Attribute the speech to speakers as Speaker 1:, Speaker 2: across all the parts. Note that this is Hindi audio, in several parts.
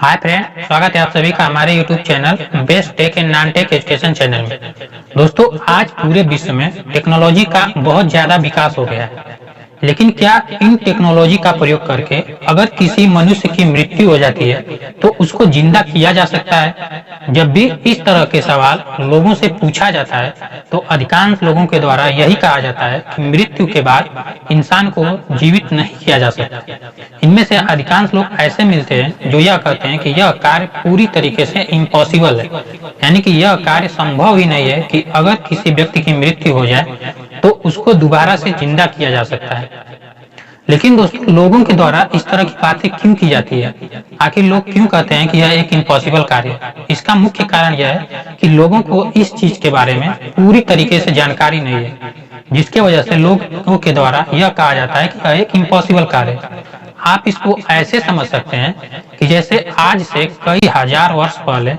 Speaker 1: हाय फ्रेंड, स्वागत है आप सभी का हमारे YouTube channel best tech and non tech education channel में। दोस्तों, आज पूरे विश्व में टेक्नोलॉजी का बहुत ज्यादा विकास हो गया है, लेकिन क्या इन टेक्नोलॉजी का प्रयोग करके अगर किसी मनुष्य की मृत्यु हो जाती है तो उसको जिंदा किया जा सकता है? जब भी इस तरह के सवाल लोगों से पूछा जाता है तो अधिकांश लोगों के द्वारा यही कहा जाता है कि मृत्यु के बाद इंसान को जीवित नहीं किया जा सकता। इनमें से अधिकांश लोग ऐसे मिलते हैं जो यह कहते हैं कि यह कार्य पूरी तरीके से इम्पॉसिबल है, यानी कि यह कार्य संभव ही नहीं है कि अगर किसी व्यक्ति की मृत्यु हो जाए तो उसको दोबारा से जिंदा किया जा सकता है। लेकिन दोस्तों, लोगों के द्वारा इस तरह की बातें क्यों की जाती है? आखिर लोग क्यों कहते हैं कि यह एक इम्पॉसिबल कार्य है? इसका मुख्य कारण यह है कि लोगों को इस चीज के बारे में पूरी तरीके से जानकारी नहीं है, जिसके वजह से लोगों के द्वारा यह कहा जाता है कि यह एक इम्पॉसिबल कार्य है। आप इसको ऐसे समझ सकते हैं कि जैसे आज से कई हजार वर्ष पहले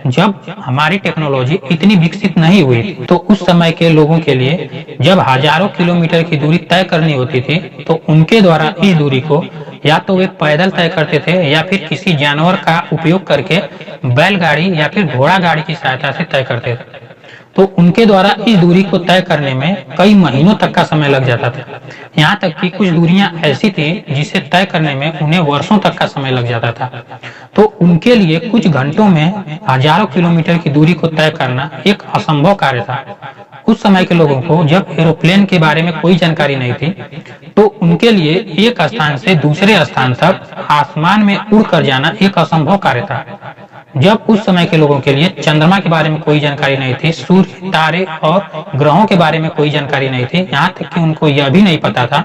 Speaker 1: जब हमारी टेक्नोलॉजी इतनी विकसित नहीं हुई थी, तो उस समय के लोगों के लिए जब हजारों किलोमीटर की दूरी तय करनी होती थी तो उनके द्वारा इस दूरी को या तो वे पैदल तय करते थे या फिर किसी जानवर का उपयोग करके बैलगाड़ी या फिर घोड़ा गाड़ी की सहायता से तय करते थे। तो उनके द्वारा इस दूरी को तय करने में कई महीनों तक का समय लग जाता था। यहाँ तक कि कुछ दूरियां ऐसी थी जिसे तय करने में उन्हें वर्षों तक का समय लग जाता था। तो उनके लिए कुछ घंटों में हजारों किलोमीटर की दूरी को तय करना एक असंभव कार्य था। उस समय के लोगों को जब एरोप्लेन के बारे में कोई जानकारी नहीं थी, तो उनके लिए एक स्थान से दूसरे स्थान तक आसमान में उड़कर जाना एक असंभव कार्य था। जब उस समय के लोगों के लिए चंद्रमा के बारे में कोई जानकारी नहीं थी, सूर्य, तारे और ग्रहों के बारे में कोई जानकारी नहीं थी, यहाँ तक कि उनको यह भी नहीं पता था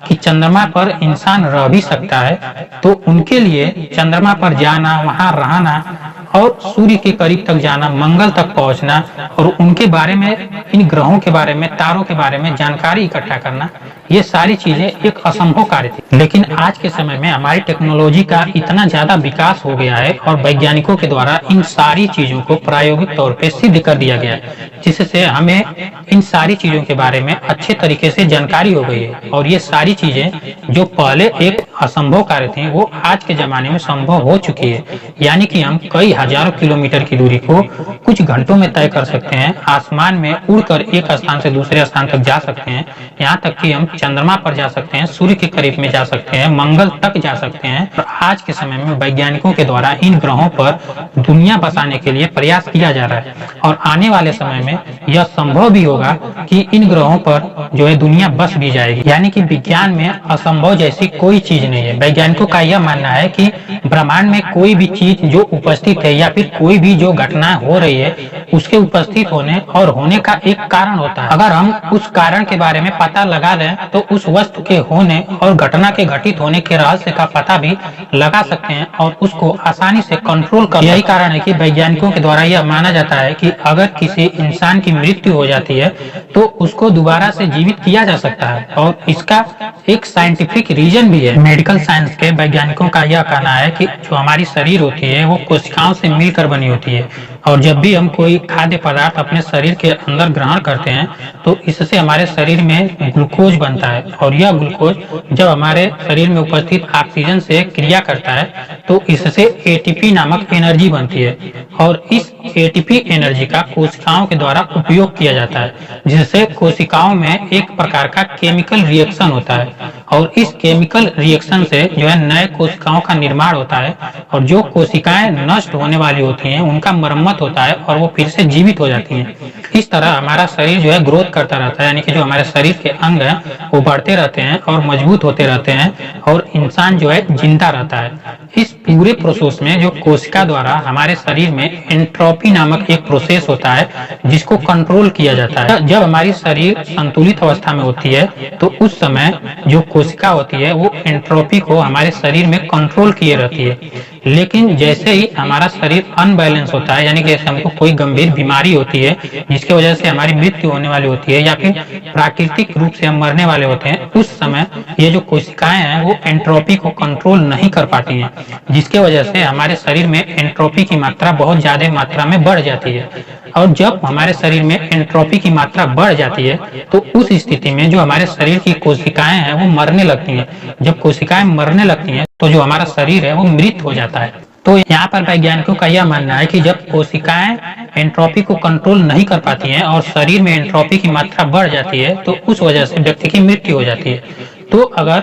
Speaker 1: कि चंद्रमा पर इंसान रह भी सकता है, तो उनके लिए चंद्रमा पर जाना, वहां रहना और सूर्य के करीब तक जाना, मंगल तक पहुंचना और उनके बारे में, इन ग्रहों के बारे में, तारों के बारे में जानकारी इकट्ठा करना, ये सारी चीजें एक असंभव कार्य थी। लेकिन आज के समय में हमारी टेक्नोलॉजी का इतना ज्यादा विकास हो गया है और वैज्ञानिकों के द्वारा इन सारी चीजों को प्रायोगिक तौर पे सिद्ध कर दिया गया है, जिससे हमें इन सारी चीजों के बारे में अच्छे तरीके से जानकारी हो गई है। और ये सारी चीजें जो पहले एक असंभव कार्य थी, वो आज के जमाने में संभव हो चुकी है। यानी कि हम कई हजारों किलोमीटर की दूरी को कुछ घंटों में तय कर सकते हैं, आसमान में उड़कर एक स्थान से दूसरे स्थान तक जा सकते हैं, यहाँ तक कि हम चंद्रमा पर जा सकते हैं, सूर्य के करीब में जा सकते हैं, मंगल तक जा सकते हैं। और आज के समय में वैज्ञानिकों के द्वारा इन ग्रहों पर दुनिया बसाने के लिए प्रयास किया जा रहा है और आने वाले समय में यह संभव भी होगा कि इन ग्रहों पर जो है दुनिया बस भी जाएगी। यानी कि विज्ञान में असंभव जैसी कोई चीज नहीं है। वैज्ञानिकों का यह मानना है कि ब्रह्मांड में कोई भी चीज जो उपस्थित है या फिर कोई भी जो घटना हो रही है, उसके उपस्थित होने और होने का एक कारण होता है। अगर हम उस कारण के बारे में पता लगा लें तो उस वस्तु के होने और घटना के घटित होने के रहस्य का पता भी लगा सकते हैं और उसको आसानी से कंट्रोल कर। यही कारण है कि वैज्ञानिकों के द्वारा यह माना जाता है कि अगर किसी इंसान की मृत्यु हो जाती है तो उसको दोबारा से जीवित किया जा सकता है और इसका एक साइंटिफिक रीजन भी है। मेडिकल साइंस के वैज्ञानिकों का यह कहना है कि जो हमारी शरीर होती है वो कोशिकाओं से मिलकर बनी होती है और जब भी हम कोई खाद्य पदार्थ अपने शरीर के अंदर ग्रहण करते हैं तो इससे हमारे शरीर में ग्लूकोज बनता है और यह ग्लूकोज जब हमारे शरीर में उपस्थित ऑक्सीजन से क्रिया करता है तो इससे एटीपी नामक एनर्जी बनती है और इस एटीपी एनर्जी का कोशिकाओं के द्वारा उपयोग किया जाता है, जिससे कोशिकाओं में एक प्रकार का केमिकल रिएक्शन होता है और इस केमिकल रिएक्शन से जो है नए कोशिकाओं का निर्माण होता है और जो कोशिकाएं नष्ट होने वाली होती हैं उनका मरम्मत होता है और वो फिर से जीवित हो जाती हैं। इस तरह हमारा शरीर जो है ग्रोथ करता रहता है, यानी कि जो हमारे शरीर के अंग हैं वो बढ़ते रहते हैं और मजबूत होते रहते हैं और इंसान जो है जिंदा रहता है। इस पूरे प्रोसेस में जो कोशिका द्वारा हमारे शरीर में एंट्रोपी नामक एक प्रोसेस होता है जिसको कंट्रोल किया जाता है। जब हमारी शरीर संतुलित अवस्था में होती है तो उस समय जो कोशिका होती है वो एंट्रोपी को हमारे शरीर में कंट्रोल किए रहती है। लेकिन जैसे ही हमारा शरीर अनबैलेंस होता है, यानी कि जैसे हमको कोई गंभीर बीमारी होती है जिसकी वजह से हमारी मृत्यु होने वाली होती है या फिर प्राकृतिक रूप से हम मरने वाले होते हैं, उस समय ये जो कोशिकाएं हैं वो एंट्रोपी को कंट्रोल नहीं कर पाती हैं, जिसके वजह से हमारे शरीर में एंट्रोपी की मात्रा बहुत ज्यादा मात्रा में बढ़ जाती है। और जब हमारे शरीर में एंट्रोपी की मात्रा बढ़ जाती है तो उस स्थिति में जो हमारे शरीर की कोशिकाएं हैं वो मरने लगती हैं। जब कोशिकाएं मरने लगती हैं तो जो हमारा शरीर है वो मृत हो जाता है। तो यहाँ पर वैज्ञानिकों का यह मानना है कि जब कोशिकाएं एंट्रोपी को कंट्रोल नहीं कर पाती हैं और शरीर में एंट्रोपी की मात्रा बढ़ जाती है तो उस वजह से व्यक्ति की मृत्यु हो जाती है। तो अगर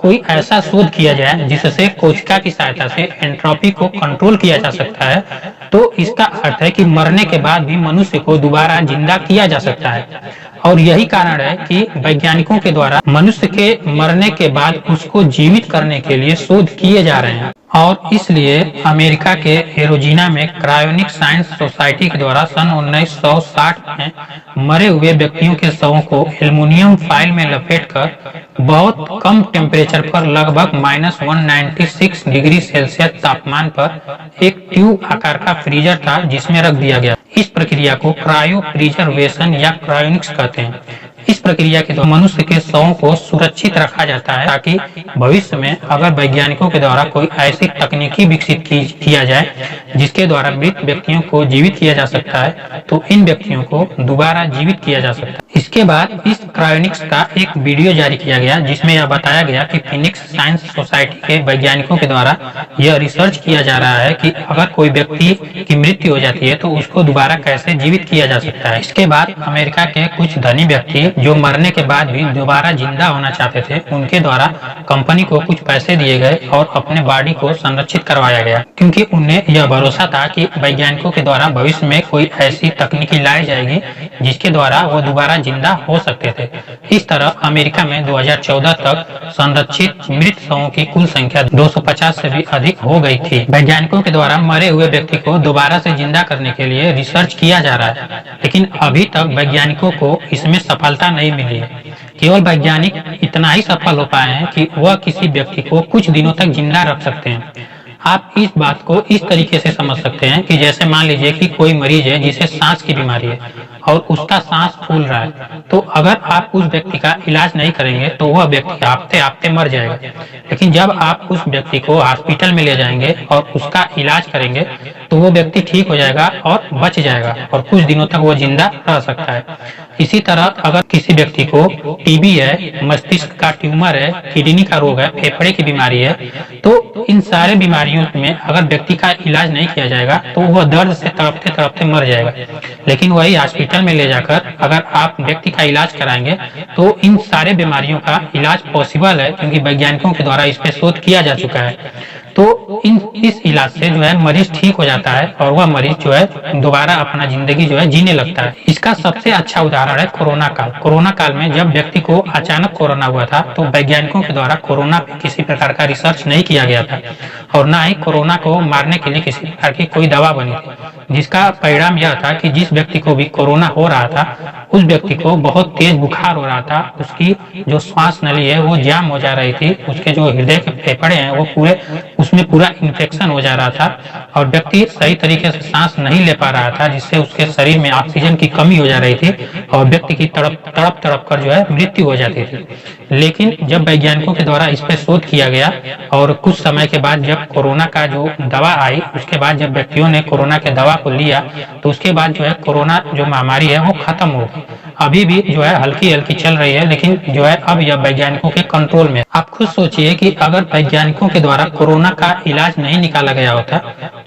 Speaker 1: कोई ऐसा शोध किया जाए जिससे कोशिका की सहायता से एंट्रोपी को कंट्रोल किया जा सकता है तो इसका अर्थ है कि मरने के बाद भी मनुष्य को दोबारा जिंदा किया जा सकता है। और यही कारण है कि वैज्ञानिकों के द्वारा मनुष्य के मरने के बाद उसको जीवित करने के लिए शोध किए जा रहे हैं। और इसलिए अमेरिका के एरोजिना में क्रायोनिक साइंस सोसाइटी के द्वारा सन 1960 में मरे हुए व्यक्तियों के शवों को एल्युमिनियम फॉइल में लपेटकर बहुत कम टेम्परेचर पर लगभग -196 डिग्री सेल्सियस तापमान पर एक ट्यूब आकार का फ्रीजर था जिसमें रख दिया गया। इस प्रक्रिया को क्रायो प्रिजर्वेशन या क्रायोनिक्स कहते हैं। इस प्रक्रिया के द्वारा मनुष्य के शवों को सुरक्षित रखा जाता है ताकि भविष्य में अगर वैज्ञानिकों के द्वारा कोई ऐसी तकनीकी विकसित किया जाए जिसके द्वारा मृत व्यक्तियों को जीवित किया जा सकता है तो इन व्यक्तियों को दोबारा जीवित किया जा सकता है। इसके बाद इस क्रायोनिक्स का एक वीडियो जारी किया गया जिसमें यह बताया गया कि फिनिक्स साइंस सोसाइटी के वैज्ञानिकों के द्वारा यह रिसर्च किया जा रहा है कि अगर कोई व्यक्ति की मृत्यु हो जाती है तो उसको दोबारा कैसे जीवित किया जा सकता है। इसके बाद अमेरिका के कुछ धनी व्यक्ति जो मरने के बाद भी दोबारा जिंदा होना चाहते थे उनके द्वारा कंपनी को कुछ पैसे दिए गए और अपने बॉडी को संरक्षित करवाया गया क्योंकि उन्हें यह भरोसा था कि वैज्ञानिकों के द्वारा भविष्य में कोई ऐसी तकनीकी लाई जाएगी जिसके द्वारा वो दोबारा जिंदा हो सकते थे। इस तरह अमेरिका में 2014 तक संरक्षित मृत शवों की कुल संख्या 250 से भी अधिक हो गई थी। वैज्ञानिकों के द्वारा मरे हुए व्यक्ति को दोबारा से जिंदा करने के लिए रिसर्च किया जा रहा है लेकिन अभी तक वैज्ञानिकों को इसमें सफलता नहीं मिली है। केवल वैज्ञानिक इतना ही सफल हो पाए हैं कि वह किसी व्यक्ति को कुछ दिनों तक जिंदा रख सकते हैं। आप इस बात को इस तरीके से समझ सकते हैं कि जैसे मान लीजिए कि कोई मरीज है जिसे सांस की बीमारी है और उसका सांस फूल रहा है तो अगर आप उस व्यक्ति का इलाज नहीं करेंगे तो वह व्यक्ति आपते आपते मर जाएगा। लेकिन जब आप उस व्यक्ति को हॉस्पिटल में ले जाएंगे और उसका इलाज करेंगे तो वो व्यक्ति ठीक हो जाएगा और बच जाएगा और कुछ दिनों तक वो जिंदा रह सकता है। इसी तरह अगर किसी व्यक्ति को टीबी है, मस्तिष्क का ट्यूमर है, किडनी का रोग है, फेफड़े की बीमारी है तो इन सारे बीमारियों में अगर व्यक्ति का इलाज नहीं किया जाएगा तो वह दर्द से तड़पते तड़पते मर जाएगा। लेकिन वही हॉस्पिटल में ले जाकर अगर आप व्यक्ति का इलाज कराएंगे तो इन सारे बीमारियों का इलाज पॉसिबल है क्योंकि वैज्ञानिकों के द्वारा इस पे शोध किया जा चुका है। तो इस इलाज से जो है मरीज ठीक हो जाता है और वह मरीज जो है दोबारा अपना जिंदगी जो है जीने लगता है। इसका सबसे अच्छा उदाहरण है कोरोना काल। कोरोना काल में जब व्यक्ति को अचानक कोरोना हुआ था तो वैज्ञानिकों के द्वारा कोरोना पे किसी प्रकार का रिसर्च नहीं किया गया था और न ही कोरोना को मारने के लिए किसी प्रकार की कोई दवा बनी थी, जिसका परिणाम यह था कि जिस व्यक्ति को भी कोरोना हो रहा था उस व्यक्ति को बहुत तेज बुखार हो रहा था, उसकी जो श्वास नली है वो जाम हो जा रही थी, उसके जो हृदय के फेफड़े हैं वो पूरे उसमें पूरा इन्फेक्शन हो जा रहा था और व्यक्ति सही तरीके से सांस नहीं ले पा रहा था जिससे उसके शरीर में ऑक्सीजन की कमी हो जा रही थी और व्यक्ति की तड़प कर जो है मृत्यु हो जाती थी। लेकिन जब वैज्ञानिकों के द्वारा इस पर शोध किया गया और कुछ समय के बाद जब कोरोना का जो दवा आई उसके बाद जब व्यक्तियों ने कोरोना के दवा को लिया तो उसके बाद जो है कोरोना जो महामारी है वो खत्म हो गई। अभी भी जो है हल्की हल्की चल रही है लेकिन जो है अब यह वैज्ञानिकों के कंट्रोल में। आप खुद सोचिए कि अगर वैज्ञानिकों के द्वारा कोरोना का इलाज नहीं निकाला गया होता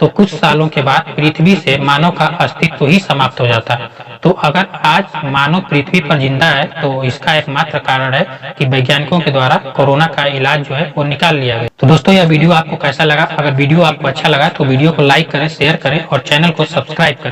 Speaker 1: तो कुछ सालों के बाद पृथ्वी से मानव का अस्तित्व ही समाप्त हो जाता। तो अगर आज मानव पृथ्वी पर जिंदा है तो इसका एकमात्र कारण है कि वैज्ञानिकों के द्वारा कोरोना का इलाज जो है वो निकाल लिया गया। तो दोस्तों यह वीडियो आपको कैसा लगा? अगर वीडियो आपको अच्छा लगा तो वीडियो को लाइक करें, शेयर करें और चैनल को सब्सक्राइब करें।